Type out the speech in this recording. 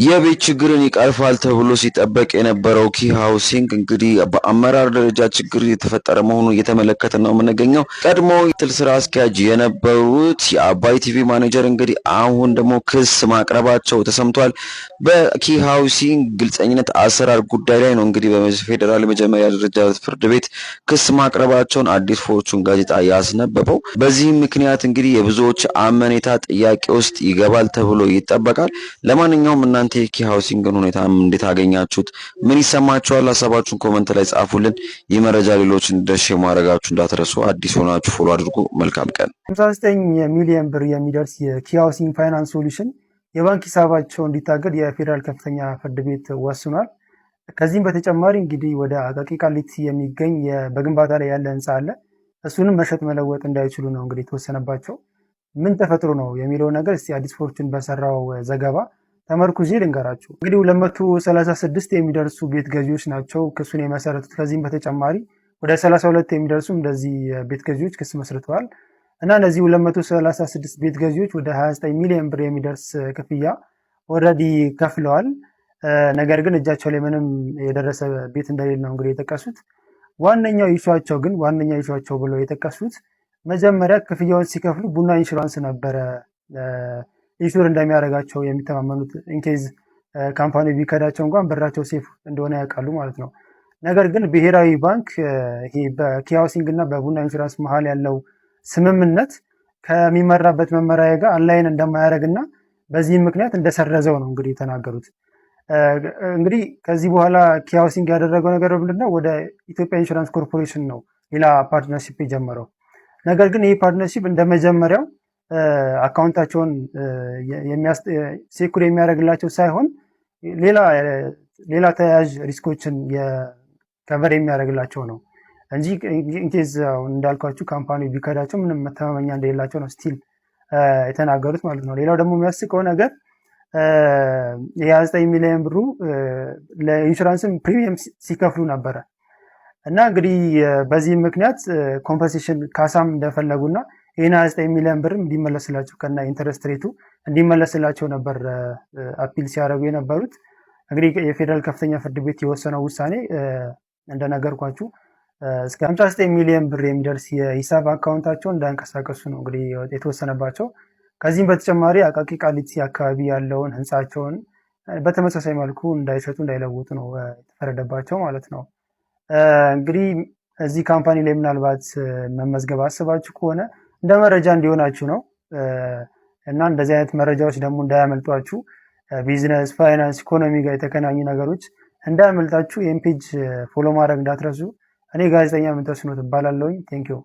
የቤት ችግርን ይቀርፋል ተብሎ ሲጠበቅ የነበረው ኪ ሃውሲንግ እንግዲህ በአመራር ደረጃ ችግር የተፈጠረ መሆኑን እየተመለከተ ነው የምንገኘው። ቀድሞ ትል ስራ አስኪያጅ የነበሩት የአባይ ቲቪ ማኔጀር እንግዲህ አሁን ደግሞ ክስ ማቅረባቸው ተሰምቷል። በኪ ሃውሲንግ ግልጸኝነት አሰራር ጉዳይ ላይ ነው እንግዲህ በፌዴራል የመጀመሪያ ደረጃ ፍርድ ቤት ክስ ማቅረባቸውን አዲስ ፎርቹን ጋዜጣ ያስነበበው። በዚህም ምክንያት እንግዲህ የብዙዎች አመኔታ ጥያቄ ውስጥ ይገባል ተብሎ ይጠበቃል። ለማንኛውም እናንተ የኪ ሃውሲንግን ሁኔታ እንዴት አገኛችሁት? ምን ይሰማችኋል? ሀሳባችሁን ኮመንት ላይ ጻፉልን። ይህ መረጃ ሌሎች እንዲደርስ ማድረጋችሁ እንዳትረሱ። አዲስ ሆናችሁ ፎሎ አድርጉ። መልካም ቀን። 59 ሚሊዮን ብር የሚደርስ የኪ ሃውሲንግ ፋይናንስ ሶሉሽን የባንክ ሂሳባቸው እንዲታገድ የፌዴራል ከፍተኛ ፍርድ ቤት ወስኗል። ከዚህም በተጨማሪ እንግዲህ ወደ አቃቂ ቃሊቲ የሚገኝ በግንባታ ላይ ያለ ህንፃ አለ። እሱንም መሸጥ መለወጥ እንዳይችሉ ነው እንግዲህ የተወሰነባቸው። ምን ተፈጥሮ ነው የሚለው ነገር እስቲ አዲስ ፎርቹን በሰራው ዘገባ ተመርኩዤ ልንገራችሁ። እንግዲህ 236 የሚደርሱ ቤት ገዢዎች ናቸው ክሱን የመሰረቱት። ከዚህም በተጨማሪ ወደ 32 የሚደርሱ እንደዚህ ቤት ገዢዎች ክስ መስርተዋል እና እነዚህ 236 ቤት ገዢዎች ወደ 29 ሚሊዮን ብር የሚደርስ ክፍያ ኦልሬዲ ከፍለዋል። ነገር ግን እጃቸው ላይ ምንም የደረሰ ቤት እንደሌለ ነው እንግዲህ የጠቀሱት። ዋነኛው ይሿቸው ብለው የጠቀሱት መጀመሪያ ክፍያውን ሲከፍሉ ቡና ኢንሹራንስ ነበረ ኢንሹር እንደሚያደርጋቸው የሚተማመኑት ኢንኬዝ ካምፓኒ ቢከዳቸው እንኳን ብራቸው ሴፍ እንደሆነ ያውቃሉ ማለት ነው። ነገር ግን ብሔራዊ ባንክ ይሄ በኪ ሃውሲንግ እና በቡና ኢንሹራንስ መሀል ያለው ስምምነት ከሚመራበት መመሪያ ጋር አንላይን እንደማያደርግና በዚህም ምክንያት እንደሰረዘው ነው እንግዲህ የተናገሩት። እንግዲህ ከዚህ በኋላ ኪ ሃውሲንግ ያደረገው ነገር ምንድነው? ወደ ኢትዮጵያ ኢንሹራንስ ኮርፖሬሽን ነው ሌላ ፓርትነርሺፕ የጀመረው። ነገር ግን ይህ ፓርትነርሺፕ እንደመጀመሪያው አካውንታቸውን ሴኩር የሚያደርግላቸው ሳይሆን ሌላ ተያያዥ ሪስኮችን ከቨር የሚያደርግላቸው ነው እንጂ ኢንኬዝ እንዳልኳችሁ ካምፓኒ ቢከዳቸው ምንም መተማመኛ እንደሌላቸው ነው ስቲል የተናገሩት ማለት ነው። ሌላው ደግሞ የሚያስቀው ነገር የ29 ሚሊዮን ብሩ ለኢንሹራንስም ፕሪሚየም ሲከፍሉ ነበረ እና እንግዲህ በዚህ ምክንያት ኮምፐንሴሽን ካሳም እንደፈለጉና ይህን 29 ሚሊዮን ብርም እንዲመለስላቸው ከና ኢንተረስት ሬቱ እንዲመለስላቸው ነበር አፒል ሲያደርጉ የነበሩት። እንግዲህ የፌዴራል ከፍተኛ ፍርድ ቤት የወሰነው ውሳኔ እንደነገርኳችሁ እስከ 59 ሚሊዮን ብር የሚደርስ የሂሳብ አካውንታቸውን እንዳንቀሳቀሱ ነው እንግዲህ የተወሰነባቸው። ከዚህም በተጨማሪ አቃቂ ቃሊቲ አካባቢ ያለውን ህንፃቸውን በተመሳሳይ መልኩ እንዳይሸጡ እንዳይለውጡ ነው የተፈረደባቸው ማለት ነው። እንግዲህ እዚህ ካምፓኒ ላይ ምናልባት መመዝገብ አስባችሁ ከሆነ እንደ መረጃ እንዲሆናችሁ ነው እና እንደዚህ አይነት መረጃዎች ደግሞ እንዳያመልጧችሁ፣ ቢዝነስ፣ ፋይናንስ፣ ኢኮኖሚ ጋር የተገናኙ ነገሮች እንዳያመልጣችሁ ይህን ፔጅ ፎሎ ማድረግ እንዳትረሱ። እኔ ጋዜጠኛ ምንተስኖት እባላለሁኝ። ቴንኪው